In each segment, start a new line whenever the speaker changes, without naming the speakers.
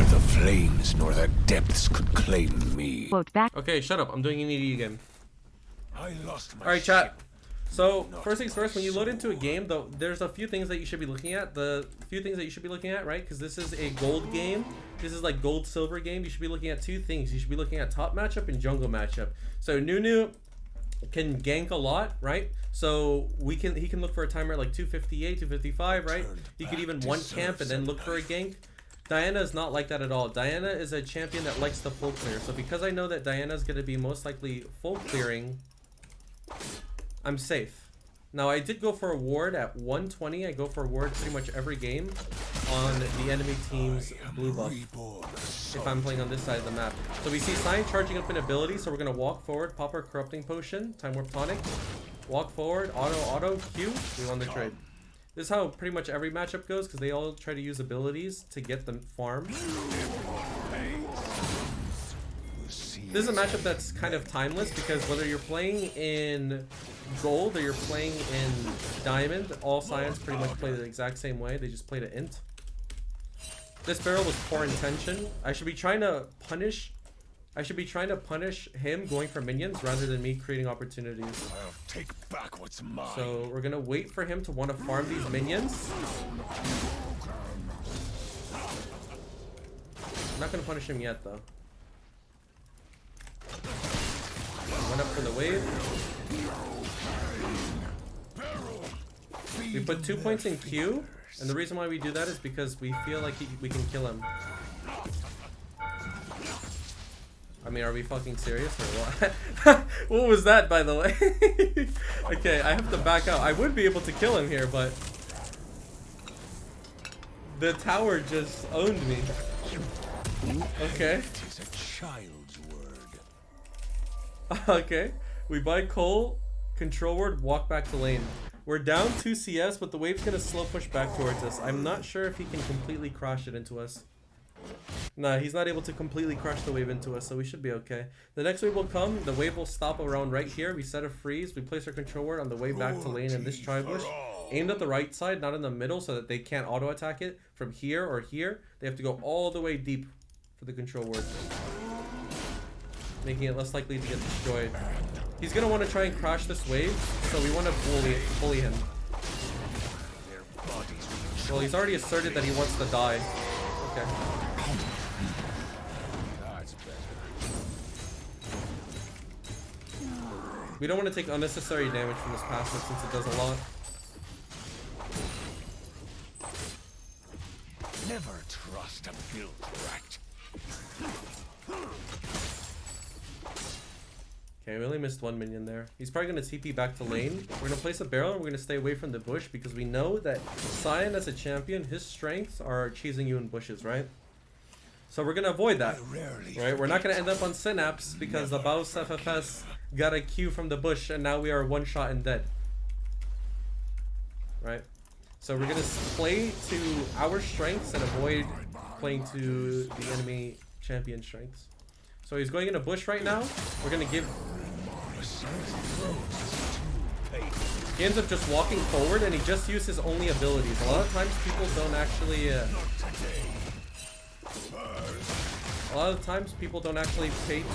Neither the flames nor the depths could claim me.
Quote back.
Okay, shut up. I'm doing an ED game.
I lost my
Alright, chat.
ship.
So, first things first, when you load into a game, though, there's a few things that you should be looking at. The few things that you should be looking at, right? Because this is a gold game. This is like gold silver game. You should be looking at two things. You should be looking at top matchup and jungle matchup. So Nunu can gank a lot, right? So he can look for a timer at like 258, 255, right? He could even one camp and then look for a gank. Diana is not like that at all. Diana is a champion that likes to full clear. So because I know that Diana is going to be most likely full clearing, I'm safe. Now I did go for a ward at 120. I go for a ward pretty much every game on the enemy team's blue buff if I'm playing on this side of the map. So we see Cyan charging up an ability, so we're going to walk forward, pop our corrupting potion, time warp tonic, walk forward, auto, Q, we won the trade. This is how pretty much every matchup goes because they all try to use abilities to get the farm. This is a matchup that's kind of timeless because whether you're playing in gold or you're playing in diamond, all Cyans pretty much play the exact same way. They just play to int. This barrel was poor intention. I should be trying to punish him going for minions rather than me creating opportunities.
I'll take back what's mine.
So we're gonna wait for him to want to farm these minions. I'm not gonna punish him yet though. Went up for the wave. We put 2 points in Q, and the reason why we do that is because we feel like we can kill him. I mean, are we fucking serious or what? What was that, by the way? Okay, I have to back out. I would be able to kill him here, but the tower just owned me. Okay.
It is a child's word.
Okay, we buy coal, control ward, walk back to lane. We're down 2 CS, but the wave's gonna slow push back towards us. I'm not sure if he can completely crush it into us. Nah, he's not able to completely crush the wave into us, so we should be okay. The next wave will come, the wave will stop around right here. We set a freeze, we place our control ward on the way back to lane in this tri-bush. Aimed at the right side, not in the middle, so that they can't auto-attack it from here or here. They have to go all the way deep for the control ward, making it less likely to get destroyed. He's gonna want to try and crash this wave, so we want to bully him. Well, he's already asserted that he wants to die. Okay. We don't want to take unnecessary damage from this passive since it does a lot.
Never trust a guilt rat.
Okay, we only missed one minion there. He's probably going to TP back to lane. We're going to place a barrel and we're going to stay away from the bush because we know that Cyan as a champion, his strengths are chasing you in bushes, right? So we're going to avoid that, right? We're not going to end up on Synapse because the Baus FFS got a Q from the bush and now we are one shot and dead, right? So we're going to play to our strengths and avoid playing to the enemy champion strengths. So he's going in a bush right now. We're going to give... He ends up just walking forward and he just used his only abilities. A lot of times people don't actually... A lot of times people don't actually pay to...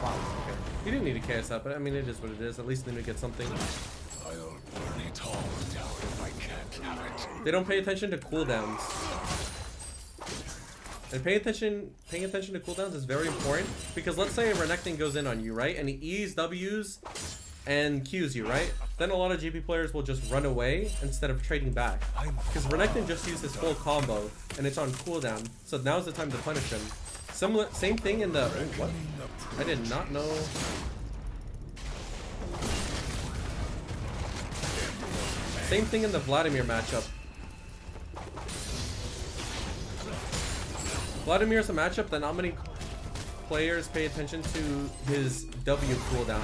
Wow, okay. He didn't need a KS up, but I mean it is what it is. At least then we get something.
I'll burn it all down if I can't have it.
They don't pay attention to cooldowns. And paying attention to cooldowns is very important because let's say a Renekton goes in on you, right? And he E's, W's, and Q's you, right? Then a lot of GP players will just run away instead of trading back. Because Renekton just used his full combo and it's on cooldown. So now's the time to punish him. Same thing in the... Oh, what? I did not know... Same thing in the Vladimir matchup. Vladimir's a matchup that not many players pay attention to his W cooldown.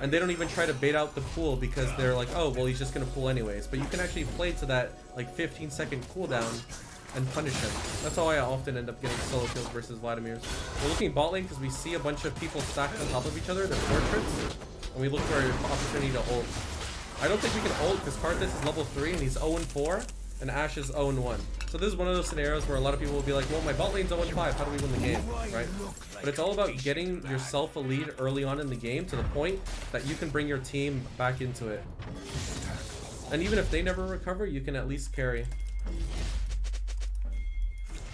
And they don't even try to bait out the pool because they're like, oh, well, he's just going to pull anyways. But you can actually play to that like 15-second cooldown and punish him. That's how I often end up getting solo kills versus Vladimir's. We're looking bot lane because we see a bunch of people stacked on top of each other, they're portraits, and we look for an opportunity to ult. I don't think we can ult because Karthus is level 3 and he's 0-4. and Ashe is 0-1. So this is one of those scenarios where a lot of people will be like, well, my bot lane's 0-5, how do we win the game, right? But it's all about getting yourself a lead early on in the game to the point that you can bring your team back into it. And even if they never recover, you can at least carry.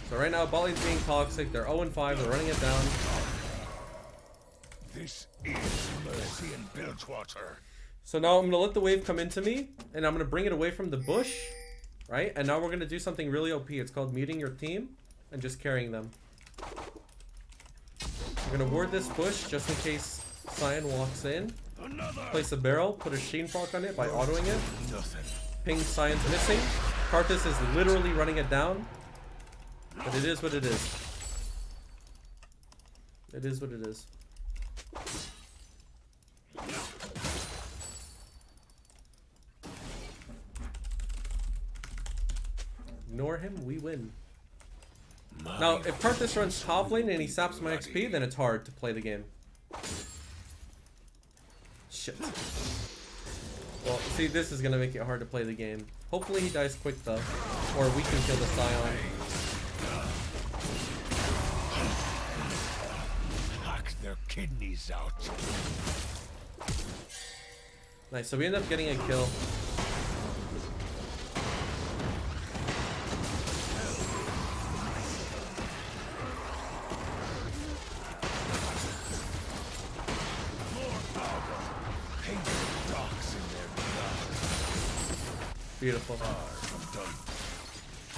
So right now, bot lane's being toxic, they're 0-5, they're running it down.
This is mercy and Bilgewater.
So now I'm going to let the wave come into me, and I'm going to bring it away from the bush, right? And now we're going to do something really OP. It's called muting your team and just carrying them. We're going to ward this bush just in case Cyan walks in. Place a barrel, put a Sheen Proc on it by autoing it. Ping Cyan's missing. Karthus is literally running it down. But it is what it is. It is what it is. Ignore him, we win. Now, if Karthus runs top lane and he saps my XP, then it's hard to play the game. Shit. Well, see, this is gonna make it hard to play the game. Hopefully he dies quick though, or we can kill the Scion.
Hack their kidneys out.
Nice, so we end up getting a kill. Beautiful.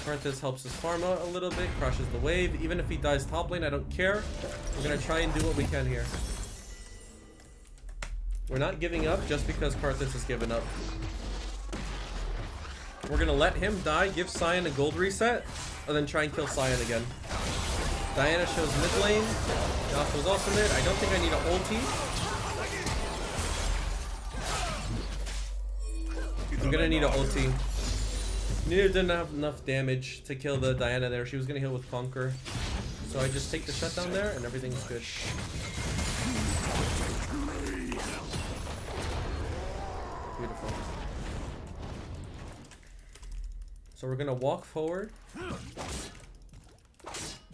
Karthus helps us farm out a little bit, crushes the wave. Even if he dies top lane, I don't care. We're gonna try and do what we can here. We're not giving up just because Karthus has given up. We're gonna let him die, give Cyan a gold reset, and then try and kill Cyan again. Diana shows mid lane. Yasuo's also mid. I don't think I need an ulti. I'm gonna need an ulti. Nina didn't have enough damage to kill the Diana there. She was gonna heal with Conquer. So I just take the shutdown there and everything's good. Beautiful. So we're gonna walk forward.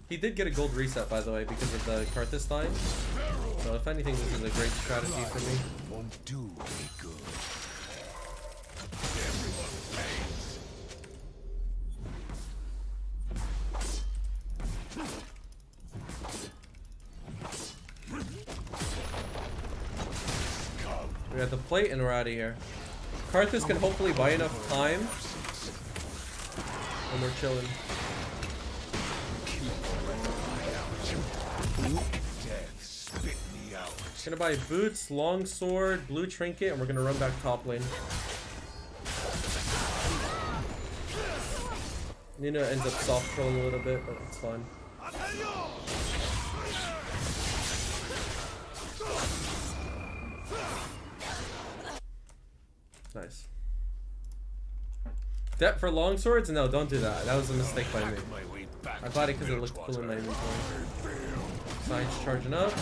He did get a gold reset, by the way, because of the Karthus dying. So if anything, this is a great strategy for me.
Won't do any good.
We got the plate and we're out of here. Karthus can hopefully buy enough time. And we're chilling.
Death spit me out.
Gonna buy boots, longsword, blue trinket, and we're gonna run back top lane. Nina ends up soft trolling a little bit, but it's fine. Nice. Depth for longswords? No, don't do that. That was a mistake by me. I bought it because it looked cool in my inventory. Science charging up.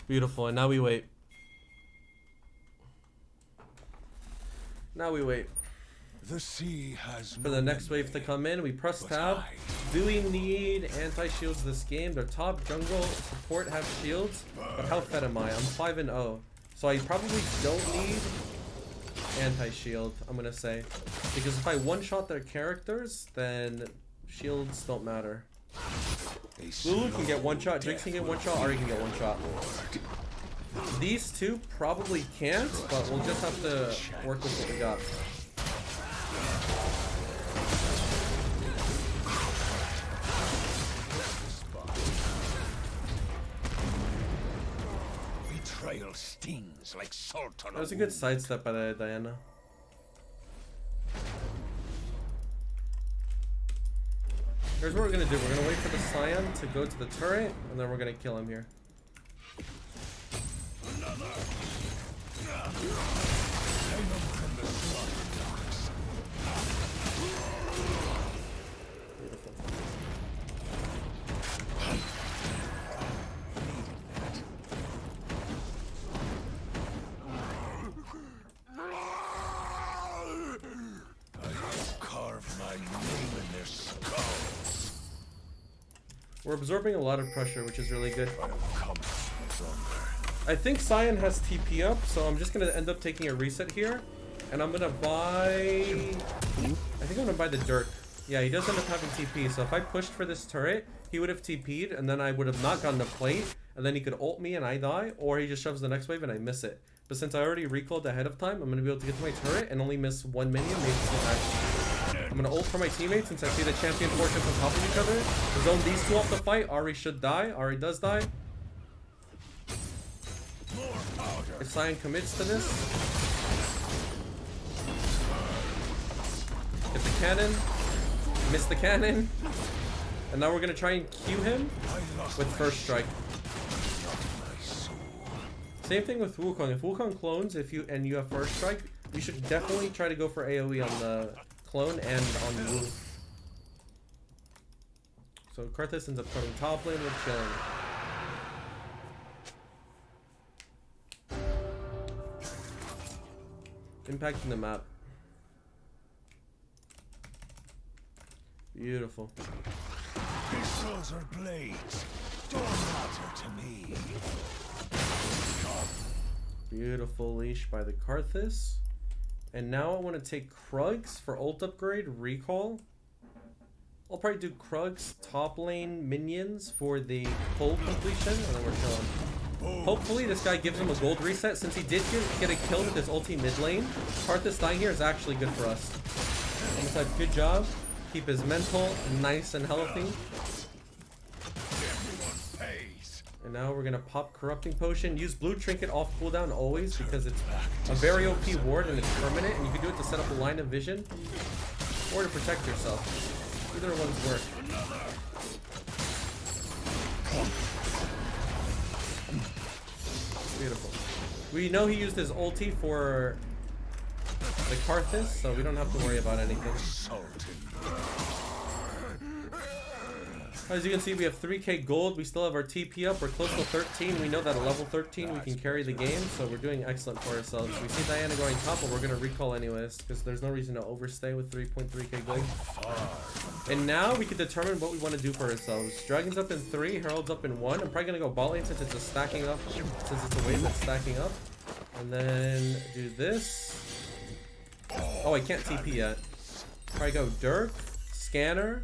Beautiful, and now we wait. Now we wait.
The sea has
For the next wave to come in, we press tab. Do we need anti-shields this game? Their top jungle support have shields, but how fed am I? I'm 5-0. So I probably don't need anti-shield, I'm gonna say. Because if I one-shot their characters, then shields don't matter. Lulu can get one-shot, Jinx can get one-shot, Ari can get one-shot. These two probably can't, but we'll just have to work with what we got.
Betrayal stings like salt on
That was a good sidestep by the Diana. Here's what we're gonna do. We're gonna wait for the Scion to go to the turret, and then we're gonna kill him here. We're absorbing a lot of pressure, which is really good.
I am come from
I think Cyan has TP up, so I'm just gonna end up taking a reset here. And I'm gonna buy... I think I'm gonna buy the Dirk. Yeah, he does end up having TP, so if I pushed for this turret, he would have TP'd, and then I would have not gotten the plate, and then he could ult me and I die, or he just shoves the next wave and I miss it. But since I already recalled ahead of time, I'm gonna be able to get to my turret and only miss one minion, maybe two max. I'm gonna ult for my teammates since I see the champion fortunes on top of each other. Zone these two off the fight. Ari should die. Ari does die. If Cyan commits to this, get the cannon, miss the cannon, and now we're gonna try and Q him with first strike. Same thing with Wukong. If Wukong clones, and you have first strike, we should definitely try to go for AoE on the clone and on the Wu. So Karthus ends up coming top lane, we're chilling. Impacting the map. Beautiful.
pistols or blades. Don't matter to me.
Beautiful leash by the Karthus. And now I want to take Krugs for ult upgrade, recall. I'll probably do Krugs top lane minions for the full completion, and then we're chilling. Hopefully this guy gives him a gold reset. Since he did get a kill with his ulti mid lane, Karthus dying here is actually good for us. Almost like good job. Keep his mental nice and healthy. And now we're gonna pop Corrupting Potion. Use Blue Trinket off cooldown always because it's a very OP ward and it's permanent, and you can do it to set up a line of vision or to protect yourself. Either one's work. Beautiful. We know he used his ulti for the Karthus, so we don't have to worry about anything. As you can see, we have 3k gold. We still have our TP up. We're close to 13. We know that at level 13 we can carry the game, so we're doing excellent for ourselves. We see Diana going top, but we're going to recall anyways, because there's no reason to overstay with 3.3k gold. And now we can determine what we want to do for ourselves. Dragon's up in 3, Herald's up in 1. I'm probably going to go bot lane since it's a stacking up, since it's a wave that's stacking up. And then do this. Oh, I can't TP yet. Probably go Dirk, Scanner.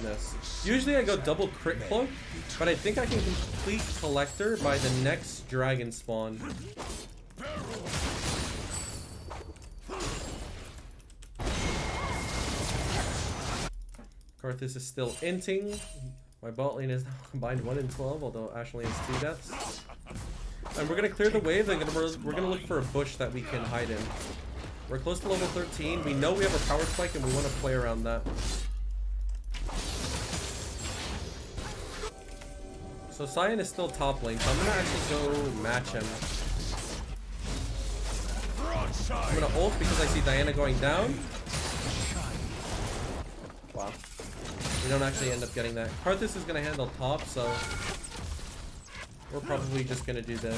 This. Usually I go double crit cloak, but I think I can complete collector by the next dragon spawn. Karthus is still inting. My bot lane is now combined 1 in 12, although Ashley has 2 deaths. And we're gonna clear the wave, and we're gonna look for a bush that we can hide in. We're close to level 13. We know we have a power spike, and we want to play around that. So Cyan is still top lane, so I'm gonna actually go match him. I'm gonna ult because I see Diana going down. Wow. We don't actually end up getting that. Karthus is gonna handle top, so we're probably just gonna do this.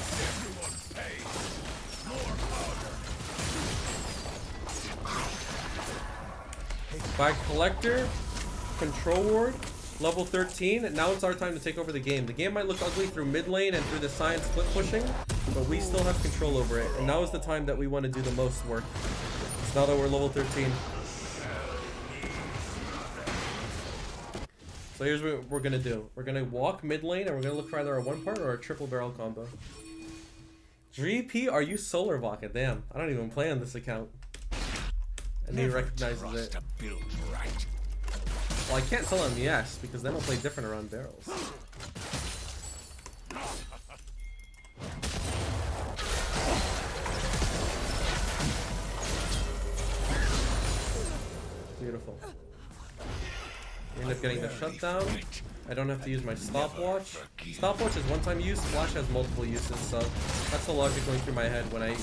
By collector, control ward. Level 13, and now it's our time to take over the game. The game might look ugly through mid lane and through the Cyan split pushing, but we still have control over it. And now is the time that we want to do the most work. It's now that we're level 13. So here's what we're going to do. We're going to walk mid lane, and we're going to look for either a one part or a triple barrel combo. GP, are you Solarbacca? Damn, I don't even play on this account. And he recognizes it. Well, I can't tell him yes, because then I'll play different around barrels. Beautiful. We end up getting the shutdown. I don't have to use my stopwatch. Stopwatch is one-time use, Flash has multiple uses, so that's the logic going through my head when I use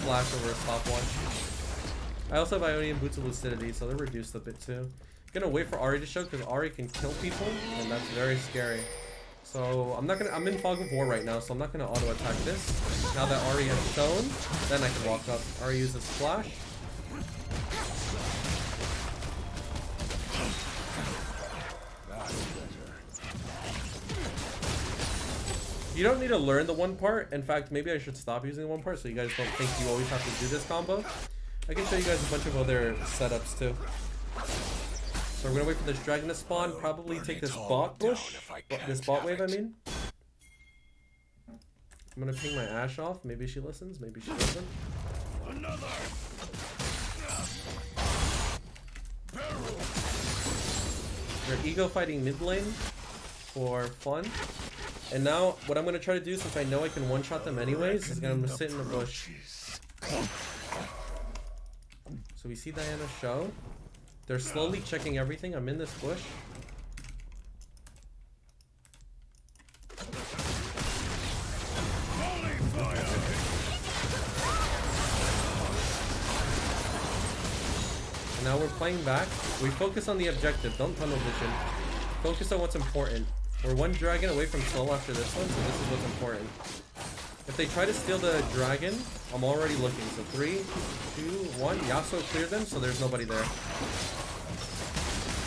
Flash over a stopwatch. I also have Ionian Boots of Lucidity, so they're reduced a bit too. Gonna wait for Ari to show because Ari can kill people, and that's very scary. So I'm in Fog of War right now, so I'm not gonna auto attack this. Now that Ari has shown, then I can walk up. Ari uses Flash. You don't need to learn the one part. In fact, maybe I should stop using the one part so you guys don't think you always have to do this combo. I can show you guys a bunch of other setups too. So we're gonna wait for this dragon to spawn. Probably take this bot bush. This bot wave, I mean. I'm gonna ping my Ashe off. Maybe she listens. Maybe she doesn't. We're ego fighting mid lane for fun. And now, what I'm gonna try to do, since I know I can one-shot them anyways, is gonna sit in the bush. So we see Diana show. They're slowly checking everything. I'm in this bush. And now we're playing back. We focus on the objective. Don't tunnel vision. Focus on what's important. We're one dragon away from soul after this one, so this is what's important. If they try to steal the dragon, I'm already looking. So 3, 2, 1. Yasuo cleared them, so there's nobody there.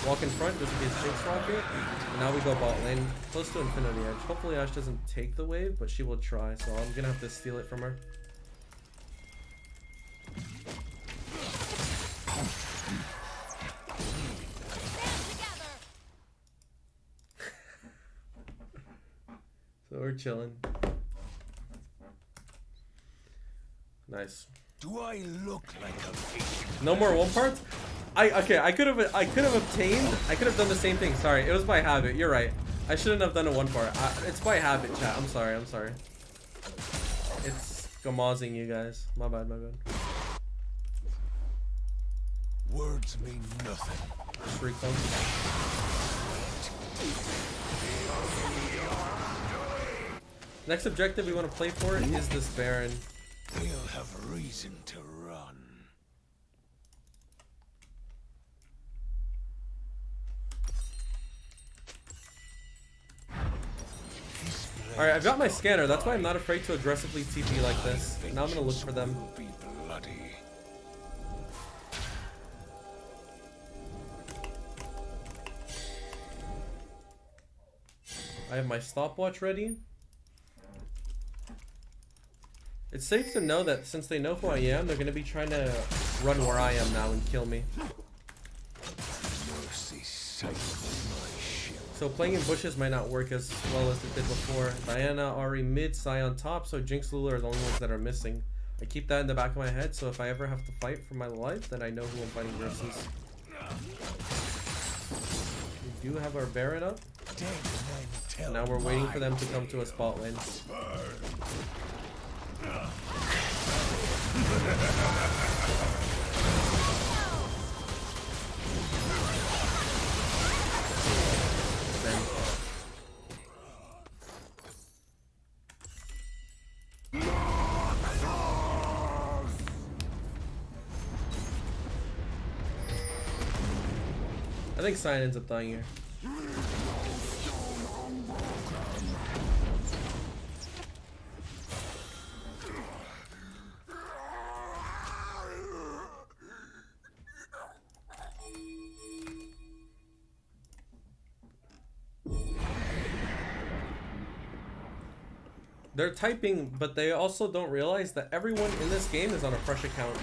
Walk in front, just in case Jinx rocket. And now we go bot lane, close to Infinity Edge. Hopefully Ashe doesn't take the wave, but she will try, so I'm gonna have to steal it from her. So we're chilling. Nice.
Do I look like a pig?
No more one parts? I could have done the same thing. Sorry, it was by habit. You're right. I shouldn't have done a one part. It's by habit, chat. I'm sorry. It's gamazing you guys. My bad.
Words mean nothing.
Just recall. Next objective we want to play for is this Baron.
They'll have reason to run.
Alright, I've got my scanner. That's why I'm not afraid to aggressively TP like this. Now I'm going to look for them.
Be bloody.
I have my stopwatch ready. It's safe to know that since they know who I am, they're going to be trying to run where I am now and kill me. So playing in bushes might not work as well as it did before. Diana, Ahri mid, Sai on top, so Jinx, Lulu are the only ones that are missing. I keep that in the back of my head, so if I ever have to fight for my life, then I know who I'm fighting versus. We do have our Baron up. And now we're waiting for them to come to a spot lane. I think Cyan ends up dying here. They're typing, but they also don't realize that everyone in this game is on a fresh account.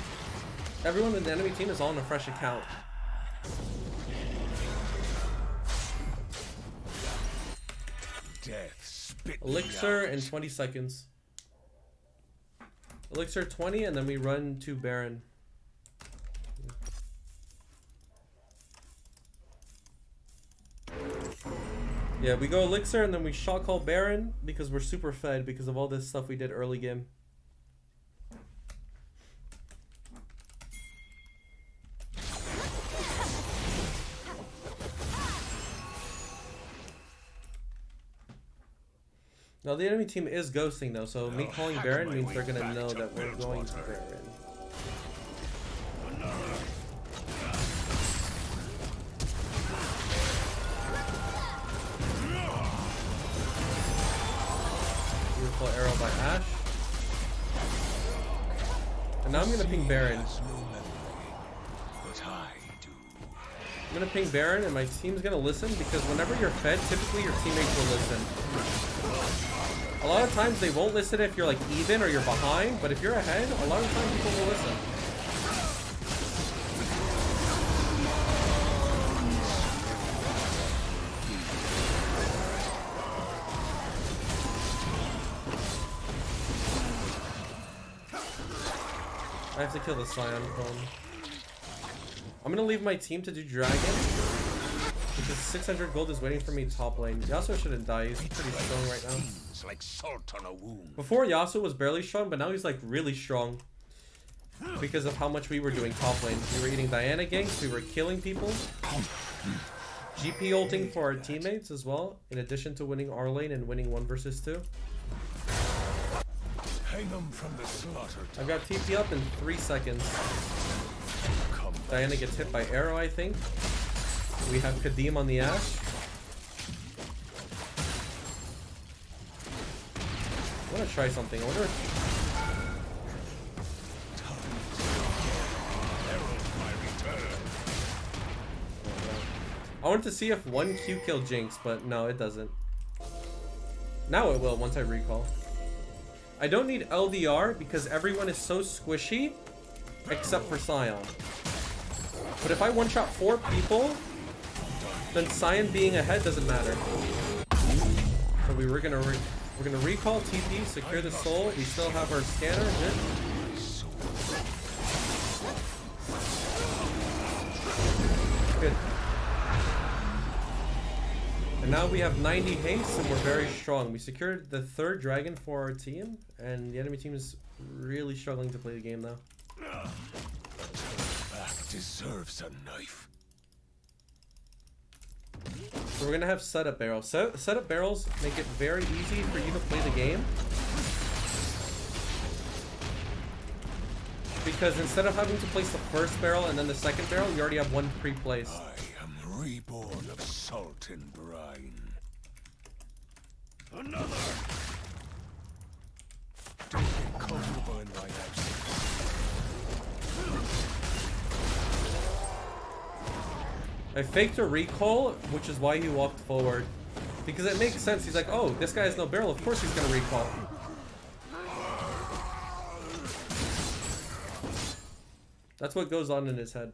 Everyone in the enemy team is on a fresh account. Elixir in 20 seconds. Elixir 20, and then we run to Baron. Yeah, we go Elixir and then we shot call Baron because we're super fed because of all this stuff we did early game. Now the enemy team is ghosting though, so me calling Baron means they're gonna know that we're going to Baron. Beautiful arrow by Ashe. And now I'm gonna ping Baron. I'm gonna ping Baron and my team's gonna listen because whenever you're fed, typically your teammates will listen. A lot of times they won't listen if you're like even or you're behind, but if you're ahead, a lot of times people will listen. I have to kill the Scion clone. I'm gonna leave my team to do Dragon, because 600 gold is waiting for me top lane. Yasuo shouldn't die, he's pretty strong right now.
Like salt on a wound.
Before, Yasuo was barely strong, but now he's like really strong. Because of how much we were doing top lane. We were eating Diana ganks, we were killing people. GP ulting for our teammates as well, in addition to winning our lane and winning 1 versus 2.
Hang them from the slaughter.
I've got TP up in 3 seconds. Diana gets hit by arrow, I think. We have Kadim on the Ashe. I want to try something. I wonder if... I wanted to see if 1 Q killed Jinx, but no, it doesn't. Now it will once I recall. I don't need LDR because everyone is so squishy except for Scion. But if I one-shot 4 people, then Scion being ahead doesn't matter. So we're gonna recall TP, secure the soul. We still have our scanner. Good. And now we have 90 haste and we're very strong. We secured the 3rd dragon for our team, and the enemy team is really struggling to play the game now.
That deserves a knife.
So we're gonna have setup barrels. Setup barrels make it very easy for you to play the game. Because instead of having to place the 1st barrel and then the 2nd barrel, you already have 1 pre-placed.
I am reborn of salt and brine. Another! Don't get comfortable in my absence.
I faked a recall, which is why he walked forward. Because it makes sense. He's like, oh, this guy has no barrel. Of course he's gonna recall. That's what goes on in his head.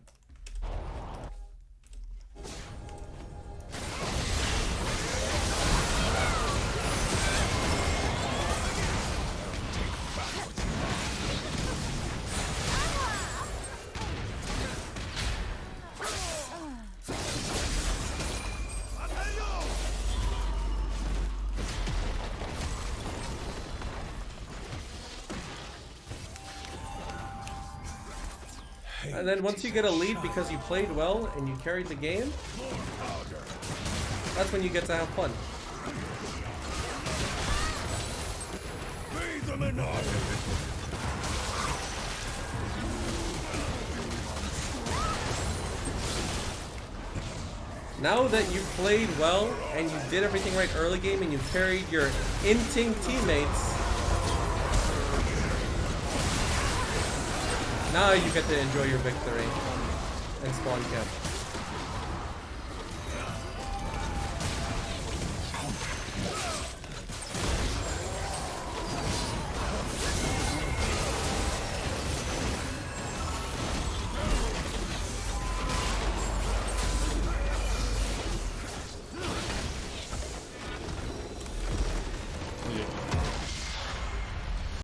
And then once you get a lead because you played well and you carried the game, that's when you get to have fun. Now that you played well and you did everything right early game and you carried your inting teammates, now you get to enjoy your victory and spawn camp.